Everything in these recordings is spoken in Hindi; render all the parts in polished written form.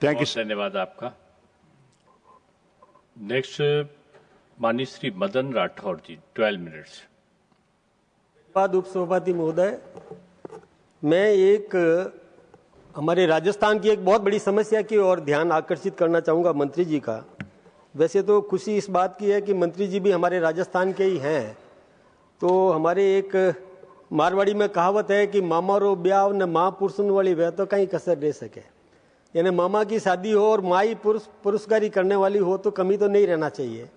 Thank you. धन्यवाद आपका। नेक्स्ट माननीय श्री मदन राठौर जी, 12 मिनट्स। धन्यवाद उपसभापति महोदय। मैं हमारे राजस्थान की एक बहुत बड़ी समस्या की ओर ध्यान आकर्षित करना चाहूँगा मंत्री जी का। वैसे तो खुशी इस बात की है कि मंत्री जी भी हमारे राजस्थान के ही हैं। तो हमारे एक मारवाड़ी में कहावत है कि मामा रो ब्याह न माँ पुरुषन वाली वह तो कहीं कसर रह सके, यानी मामा की शादी हो और माँ ही पुरस्कारी करने वाली हो तो कमी तो नहीं रहना चाहिए।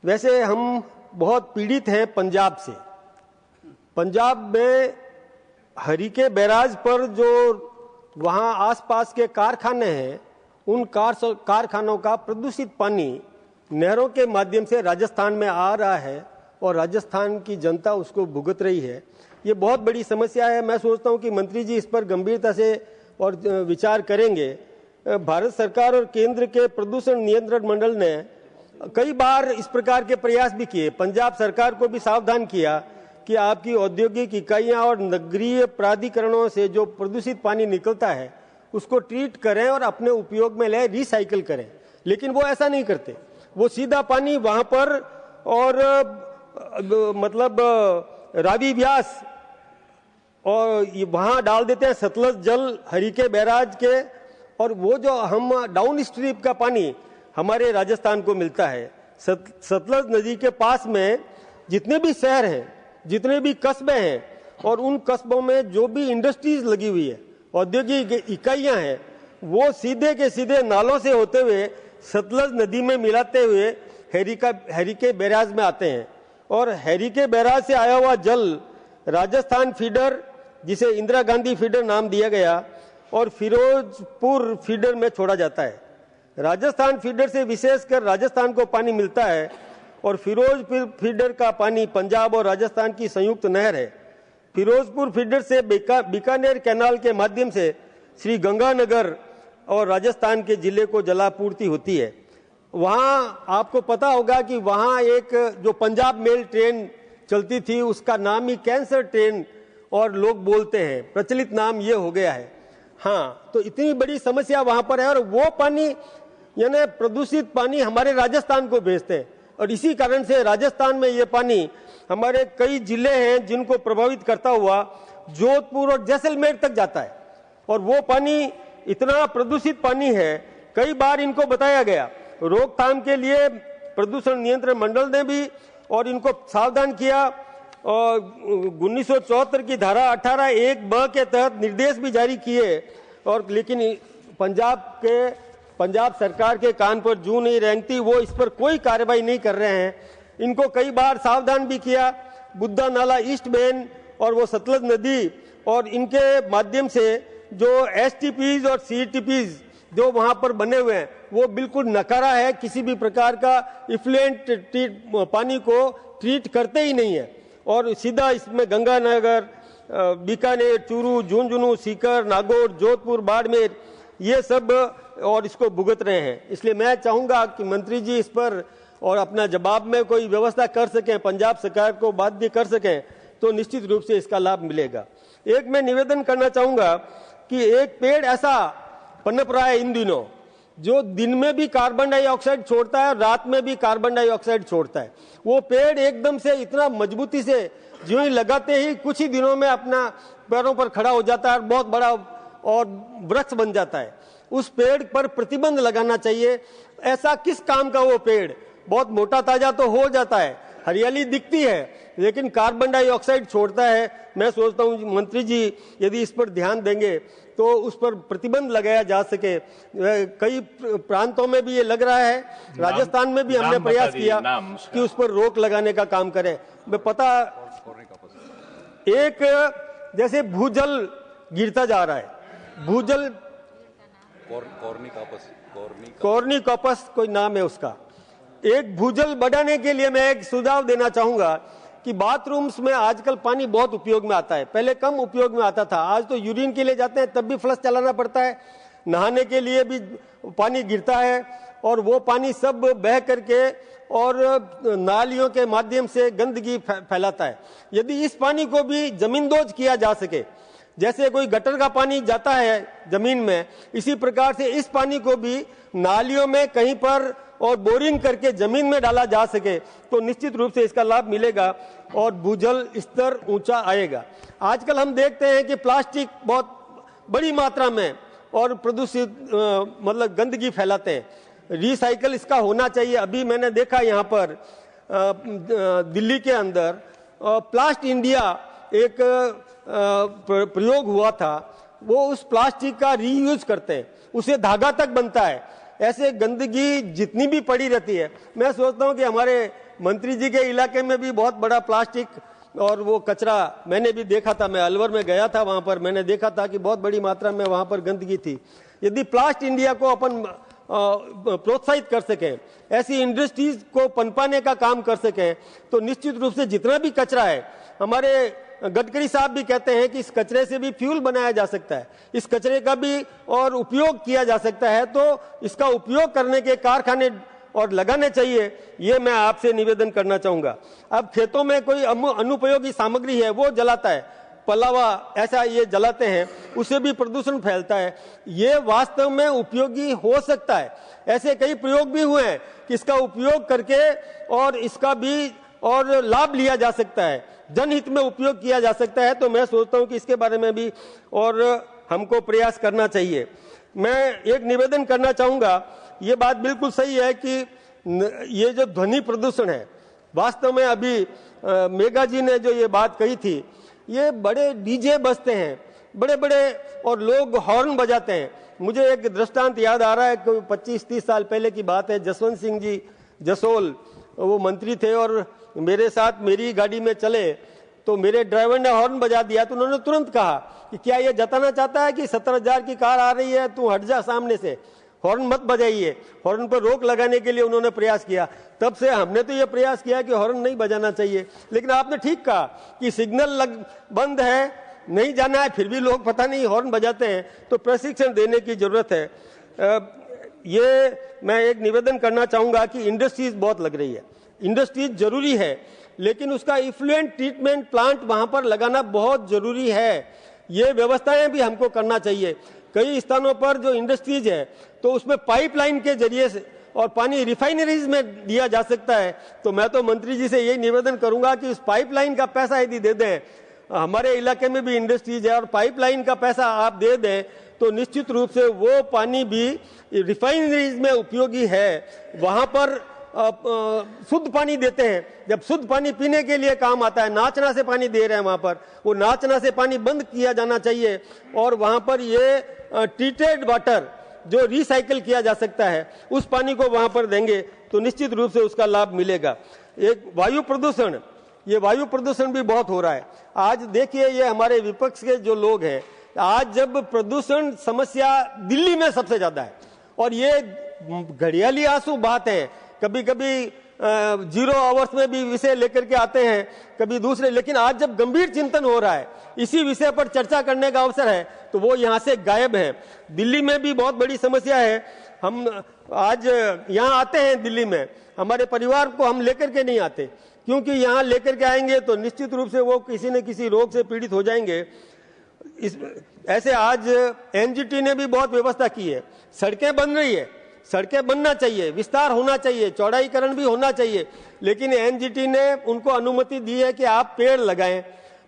वैसे हम बहुत पीड़ित हैं पंजाब से। पंजाब में हरीके बैराज पर जो वहाँ आसपास के कारखाने हैं, उन कारखानों का प्रदूषित पानी नहरों के माध्यम से राजस्थान में आ रहा है और राजस्थान की जनता उसको भुगत रही है। ये बहुत बड़ी समस्या है। मैं सोचता हूँ कि मंत्री जी इस पर गंभीरता से और विचार करेंगे। भारत सरकार और केंद्र के प्रदूषण नियंत्रण मंडल ने कई बार इस प्रकार के प्रयास भी किए। पंजाब सरकार को भी सावधान किया कि आपकी औद्योगिक इकाइयां और नगरीय प्राधिकरणों से जो प्रदूषित पानी निकलता है उसको ट्रीट करें और अपने उपयोग में ले, रिसाइकिल करें। लेकिन वो ऐसा नहीं करते। वो सीधा पानी वहां पर और मतलब रावी व्यास और वहां डाल देते हैं, सतलज जल हरीके बैराज के। और वो जो हम डाउन स्ट्रीम का पानी हमारे राजस्थान को मिलता है, सतलज नदी के पास में जितने भी शहर हैं, जितने भी कस्बे हैं और उन कस्बों में जो भी इंडस्ट्रीज लगी हुई है, औद्योगिक इकाइयां हैं, वो सीधे के सीधे नालों से होते हुए सतलज नदी में मिलाते हुए हरीके बैराज में आते हैं। और हरीके बैराज से आया हुआ जल राजस्थान फीडर, जिसे इंदिरा गांधी फीडर नाम दिया गया, और फिरोजपुर फीडर में छोड़ा जाता है। राजस्थान फीडर से विशेषकर राजस्थान को पानी मिलता है और फिरोजपुर फीडर का पानी पंजाब और राजस्थान की संयुक्त नहर है। फिरोजपुर फीडर से बीकानेर कैनाल के माध्यम से श्री गंगानगर और राजस्थान के जिले को जलापूर्ति होती है। वहाँ आपको पता होगा कि वहाँ एक जो पंजाब मेल ट्रेन चलती थी, उसका नाम ही कैंसर ट्रेन और लोग बोलते हैं, प्रचलित नाम ये हो गया है। हाँ, तो इतनी बड़ी समस्या वहाँ पर है और वो पानी यानी प्रदूषित पानी हमारे राजस्थान को भेजते हैं। और इसी कारण से राजस्थान में ये पानी हमारे कई जिले हैं जिनको प्रभावित करता हुआ जोधपुर और जैसलमेर तक जाता है। और वो पानी इतना प्रदूषित पानी है, कई बार इनको बताया गया, रोकथाम के लिए प्रदूषण नियंत्रण मंडल ने भी और इनको सावधान किया और 1974 की धारा 18(1)(ब) के तहत निर्देश भी जारी किए। और लेकिन पंजाब सरकार के कान पर जूं नहीं रेंगती, वो इस पर कोई कार्रवाई नहीं कर रहे हैं। इनको कई बार सावधान भी किया। बुद्धा नाला ईस्ट मेन और वो सतलज नदी और इनके माध्यम से जो एसटीपीज और सीटीपीज जो वहां पर बने हुए हैं, वो बिल्कुल नकारा है। किसी भी प्रकार का इफ्लुएंट पानी को ट्रीट करते ही नहीं है और सीधा इसमें गंगानगर, बीकानेर, चूरू, झुंझुनू, सीकर, नागौर, जोधपुर, बाड़मेर, ये सब और इसको भुगत रहे हैं। इसलिए मैं चाहूंगा कि मंत्री जी इस पर और अपना जवाब में कोई व्यवस्था कर सकें, पंजाब सरकार को बाध्य कर सकें, तो निश्चित रूप से इसका लाभ मिलेगा। एक मैं निवेदन करना चाहूंगा कि एक पेड़ ऐसा पनप रहा है इन दिनों जो दिन में भी कार्बन डाइऑक्साइड छोड़ता है, रात में भी कार्बन डाइऑक्साइड छोड़ता है। वो पेड़ एकदम से इतना मजबूती से जो ही लगाते ही कुछ ही दिनों में अपना पैरों पर खड़ा हो जाता है और बहुत बड़ा और वृक्ष बन जाता है। उस पेड़ पर प्रतिबंध लगाना चाहिए। ऐसा किस काम का वो पेड़? बहुत मोटा ताजा तो हो जाता है, हरियाली दिखती है, लेकिन कार्बन डाइऑक्साइड छोड़ता है। मैं सोचता हूँ मंत्री जी यदि इस पर ध्यान देंगे तो उस पर प्रतिबंध लगाया जा सके। कई प्रांतों में भी ये लग रहा है, राजस्थान में भी हमने प्रयास किया कि उस पर रोक लगाने का काम करें। पता एक जैसे भूजल गिरता जा रहा है, भूजल कॉर्निकॉपस कोई नाम है उसका। एक भूजल बढ़ाने के लिए मैं एक सुझाव देना चाहूंगा कि बाथरूम्स में आजकल पानी बहुत उपयोग में आता है। पहले कम उपयोग में आता था, आज तो यूरिन के लिए जाते हैं तब भी फ्लश चलाना पड़ता है, नहाने के लिए भी पानी गिरता है और वो पानी सब बह करके और नालियों के माध्यम से गंदगी फैलाता है। यदि इस पानी को भी जमींदोज किया जा सके जैसे कोई गटर का पानी जाता है जमीन में, इसी प्रकार से इस पानी को भी नालियों में कहीं पर और बोरिंग करके जमीन में डाला जा सके तो निश्चित रूप से इसका लाभ मिलेगा और भूजल स्तर ऊंचा आएगा। आजकल हम देखते हैं कि प्लास्टिक बहुत बड़ी मात्रा में और प्रदूषित मतलब गंदगी फैलाते हैं, रिसाइकल इसका होना चाहिए। अभी मैंने देखा यहाँ पर दिल्ली के अंदर प्लास्ट इंडिया एक प्रयोग हुआ था, वो उस प्लास्टिक का रीयूज करते हैं, उसे धागा तक बनता है। ऐसे गंदगी जितनी भी पड़ी रहती है, मैं सोचता हूँ कि हमारे मंत्री जी के इलाके में भी बहुत बड़ा प्लास्टिक और वो कचरा मैंने भी देखा था, मैं अलवर में गया था, वहां पर मैंने देखा था कि बहुत बड़ी मात्रा में वहां पर गंदगी थी। यदि प्लास्ट इंडिया को अपन प्रोत्साहित कर सकें, ऐसी इंडस्ट्रीज को पनपाने का काम कर सकें, तो निश्चित रूप से जितना भी कचरा है, हमारे गडकरी साहब भी कहते हैं कि इस कचरे से भी फ्यूल बनाया जा सकता है, इस कचरे का भी और उपयोग किया जा सकता है, तो इसका उपयोग करने के कारखाने और लगाने चाहिए, ये मैं आपसे निवेदन करना चाहूंगा। अब खेतों में कोई अनुपयोगी सामग्री है वो जलाता है, पलावा ऐसा ये जलाते हैं, उससे भी प्रदूषण फैलता है। ये वास्तव में उपयोगी हो सकता है, ऐसे कई प्रयोग भी हुए हैं कि इसका उपयोग करके और इसका भी और लाभ लिया जा सकता है, जनहित में उपयोग किया जा सकता है। तो मैं सोचता हूं कि इसके बारे में भी और हमको प्रयास करना चाहिए। मैं एक निवेदन करना चाहूंगा, ये बात बिल्कुल सही है कि ये जो ध्वनि प्रदूषण है, वास्तव में अभी मेघा जी ने जो ये बात कही थी, ये बड़े डीजे बजते हैं बड़े बड़े और लोग हॉर्न बजाते हैं। मुझे एक दृष्टांत याद आ रहा है, 25-30 साल पहले की बात है। जसवंत सिंह जी जसोल वो मंत्री थे और मेरे साथ मेरी गाड़ी में चले, तो मेरे ड्राइवर ने हॉर्न बजा दिया, तो उन्होंने तुरंत कहा कि क्या ये जताना चाहता है कि 17,000 की कार आ रही है, तू हट जा सामने से, हॉर्न मत बजाइए। हॉर्न पर रोक लगाने के लिए उन्होंने प्रयास किया। तब से हमने तो ये प्रयास किया कि हॉर्न नहीं बजाना चाहिए। लेकिन आपने ठीक कहा कि सिग्नल बंद है, नहीं जाना है, फिर भी लोग पता नहीं हॉर्न बजाते हैं, तो प्रशिक्षण देने की जरूरत है। ये मैं एक निवेदन करना चाहूंगा कि इंडस्ट्रीज बहुत लग रही है, इंडस्ट्रीज जरूरी है, लेकिन उसका इफ्लुएंट ट्रीटमेंट प्लांट वहां पर लगाना बहुत जरूरी है। ये व्यवस्थाएं भी हमको करना चाहिए। कई स्थानों पर जो इंडस्ट्रीज है, तो उसमें पाइपलाइन के जरिए से और पानी रिफाइनरीज में दिया जा सकता है। तो मैं तो मंत्री जी से यही निवेदन करूंगा कि उस पाइपलाइन का पैसा यदि दे दें, हमारे इलाके में भी इंडस्ट्रीज है और पाइपलाइन का पैसा आप दे दें, तो निश्चित रूप से वो पानी भी रिफाइनरीज में उपयोगी है। वहां पर शुद्ध पानी देते हैं, जब शुद्ध पानी पीने के लिए काम आता है, नाचना से पानी दे रहे हैं वहां पर, वो नाचना से पानी बंद किया जाना चाहिए और वहां पर ये ट्रीटेड वाटर जो रिसाइकल किया जा सकता है, उस पानी को वहां पर देंगे तो निश्चित रूप से उसका लाभ मिलेगा। एक वायु प्रदूषण, ये वायु प्रदूषण भी बहुत हो रहा है। आज देखिए, ये हमारे विपक्ष के जो लोग हैं, आज जब प्रदूषण समस्या दिल्ली में सबसे ज्यादा है और ये घड़ियाली आंसू बहाते हैं, कभी कभी 0 आवर्स में भी विषय लेकर के आते हैं, कभी दूसरे, लेकिन आज जब गंभीर चिंतन हो रहा है, इसी विषय पर चर्चा करने का अवसर है, तो वो यहाँ से गायब है। दिल्ली में भी बहुत बड़ी समस्या है। हम आज यहाँ आते हैं दिल्ली में, हमारे परिवार को हम लेकर के नहीं आते, क्योंकि यहाँ लेकर के आएंगे तो निश्चित रूप से वो किसी न किसी रोग से पीड़ित हो जाएंगे। ऐसे आज एनजीटी ने भी बहुत व्यवस्था की है, सड़कें बन रही है, सड़कें बनना चाहिए, विस्तार होना चाहिए, चौड़ाईकरण भी होना चाहिए, लेकिन एनजीटी ने उनको अनुमति दी है कि आप पेड़ लगाएं।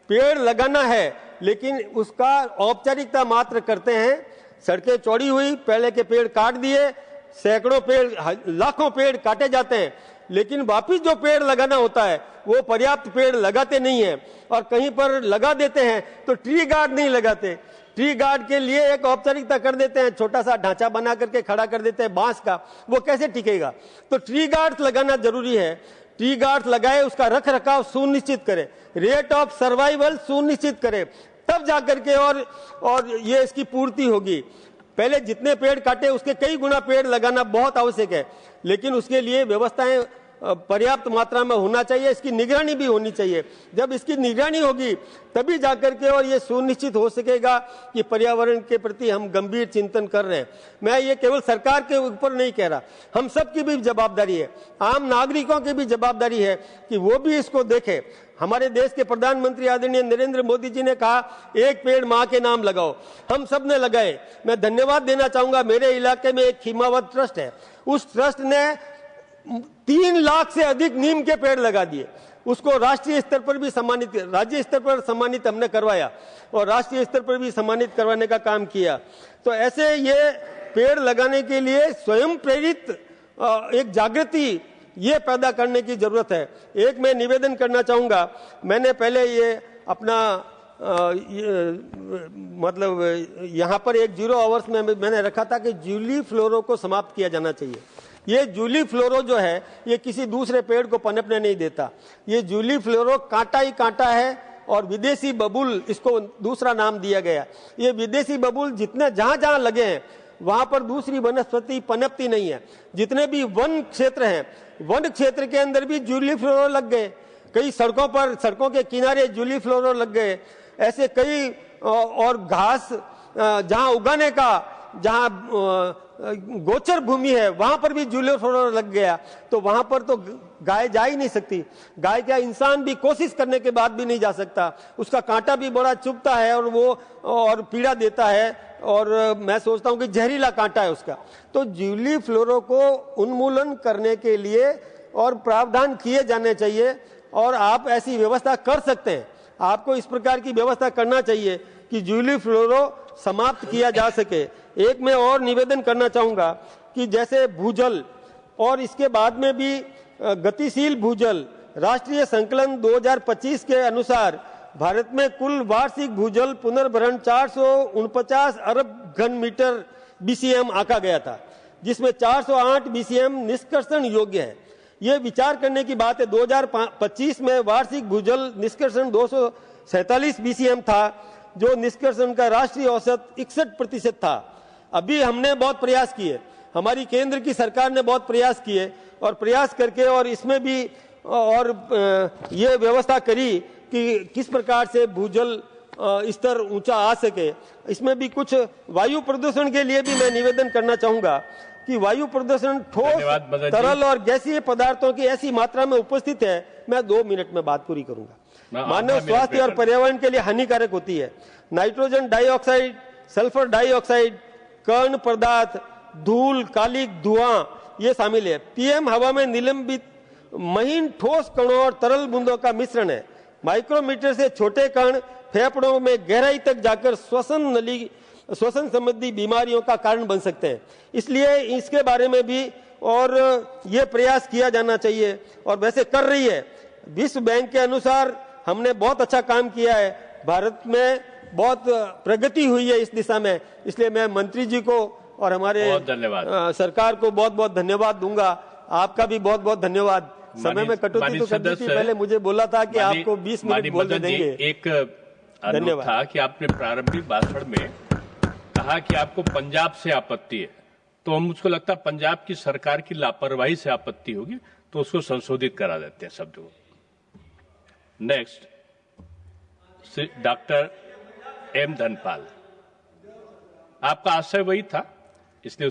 पेड़ लगाना है, लेकिन उसका औपचारिकता मात्र करते हैं। सड़कें चौड़ी हुई, पहले के पेड़ काट दिए, सैकड़ों पेड़, लाखों पेड़ काटे जाते हैं, लेकिन वापिस जो पेड़ लगाना होता है वो पर्याप्त पेड़ लगाते नहीं है, और कहीं पर लगा देते हैं तो ट्री गार्ड नहीं लगाते। ट्री गार्ड के लिए एक औपचारिकता कर देते हैं, छोटा सा ढांचा बना करके खड़ा कर देते हैं बांस का, वो कैसे टिकेगा? तो ट्री गार्ड लगाना जरूरी है। ट्री गार्ड लगाए, उसका रख रखाव सुनिश्चित करे, रेट ऑफ सर्वाइवल सुनिश्चित करे, तब जाकर के और ये इसकी पूर्ति होगी। पहले जितने पेड़ काटे उसके कई गुना पेड़ लगाना बहुत आवश्यक है, लेकिन उसके लिए व्यवस्थाएं पर्याप्त मात्रा में होना चाहिए, इसकी निगरानी भी होनी चाहिए। जब इसकी निगरानी होगी तभी जाकर के और ये सुनिश्चित हो सकेगा कि पर्यावरण के प्रति हम गंभीर चिंतन कर रहे हैं। मैं ये केवल सरकार के ऊपर नहीं कह रहा, हम सब की भी जवाबदारी है, आम नागरिकों की भी जवाबदारी है कि वो भी इसको देखें। हमारे देश के प्रधानमंत्री आदरणीय नरेंद्र मोदी जी ने कहा, एक पेड़ मां के नाम लगाओ, हम सब ने लगाए। मैं धन्यवाद देना चाहूंगा, मेरे इलाके में एक खीमावत ट्रस्ट है, उस ट्रस्ट ने 3 लाख से अधिक नीम के पेड़ लगा दिए। उसको राष्ट्रीय स्तर पर भी सम्मानित, राज्य स्तर पर सम्मानित हमने करवाया और राष्ट्रीय स्तर पर भी सम्मानित करवाने का काम किया। तो ऐसे ये पेड़ लगाने के लिए स्वयं प्रेरित एक जागृति ये पैदा करने की जरूरत है। एक मैं निवेदन करना चाहूंगा, मैंने पहले ये अपना मतलब यहाँ पर एक 0 आवर्स में मैंने रखा था कि जूली फ्लोरो को समाप्त किया जाना चाहिए। ये जूली फ्लोरो जो है ये किसी दूसरे पेड़ को पनपने नहीं देता, ये जूली फ्लोरो कांटा ही कांटा है और विदेशी बबूल इसको दूसरा नाम दिया गया। ये विदेशी बबूल जितने जहां जहां लगे हैं वहां पर दूसरी वनस्पति पनपती नहीं है। जितने भी वन क्षेत्र हैं, वन क्षेत्र के अंदर भी जूली फ्लोरो लग गए, कई सड़कों पर, सड़कों के किनारे जूली फ्लोरो लग गए। ऐसे कई और घास जहां उगाने का, जहां गोचर भूमि है वहां पर भी जूली फ्लोरो लग गया, तो वहां पर तो गाय जा ही नहीं सकती। गाय क्या, इंसान भी कोशिश करने के बाद भी नहीं जा सकता, उसका कांटा भी बड़ा चुभता है और वो और पीड़ा देता है, और मैं सोचता हूं कि जहरीला कांटा है उसका। तो जूली फ्लोरो को उन्मूलन करने के लिए और प्रावधान किए जाने चाहिए और आप ऐसी व्यवस्था कर सकते हैं। आपको इस प्रकार की व्यवस्था करना चाहिए कि जूली फ्लोरो समाप्त किया जा सके। एक मैं और निवेदन करना चाहूंगा कि जैसे भूजल और इसके बाद में भी गतिशील भूजल, राष्ट्रीय संकलन 2025 के अनुसार भारत में कुल वार्षिक भूजल पुनर्भरण 449 अरब घन मीटर बीसीएम आंका गया था, जिसमें 408 बीसीएम निष्कर्षण योग्य है। ये विचार करने की बात है, 2025 में वार्षिक भूजल निष्कर्षण 247 बीसीएम था, जो निष्कर्षण का राष्ट्रीय औसत 61% था। अभी हमने बहुत प्रयास किए, हमारी केंद्र की सरकार ने बहुत प्रयास किए और प्रयास करके और इसमें भी और ये व्यवस्था करी कि किस प्रकार से भूजल स्तर ऊंचा आ सके। इसमें भी कुछ वायु प्रदूषण के लिए भी मैं निवेदन करना चाहूंगा कि वायु प्रदूषण ठोस, तरल और गैसीय पदार्थों की ऐसी मात्रा में उपस्थित है। मैं 2 मिनट में बात पूरी करूंगा। मानव स्वास्थ्य और पर्यावरण के लिए हानिकारक होती है। नाइट्रोजन डाइऑक्साइड, सल्फर डाइऑक्साइड, कर्ण पदार्थ, धूल, कालिक, धुआं ये शामिल है। पीएम हवा में निलंबित महीन ठोस कणों और तरल बूंदों का मिश्रण है। माइक्रोमीटर से छोटे कण फेफड़ों में गहराई तक जाकर श्वसन संबंधी बीमारियों का कारण बन सकते हैं। इसलिए इसके बारे में भी और ये प्रयास किया जाना चाहिए और वैसे कर रही है। विश्व बैंक के अनुसार हमने बहुत अच्छा काम किया है, भारत में बहुत प्रगति हुई है इस दिशा में। इसलिए मैं मंत्री जी को और हमारे सरकार को बहुत बहुत धन्यवाद दूंगा। आपका भी बहुत बहुत धन्यवाद। समय में कटौती तो करनी थी, पहले मुझे बोला था कि आपको 20 मिनट बोलने देंगे। एक अनुरोध था कि आपने प्रारंभिक भाषण में कहा कि आपको पंजाब से आपत्ति है, तो मुझको लगता है पंजाब की सरकार की लापरवाही से आपत्ति होगी, तो उसको संशोधित करा देते हैं शब्द को। नेक्स्ट डॉक्टर एम धनपाल, आपका आशय वही था, इसलिए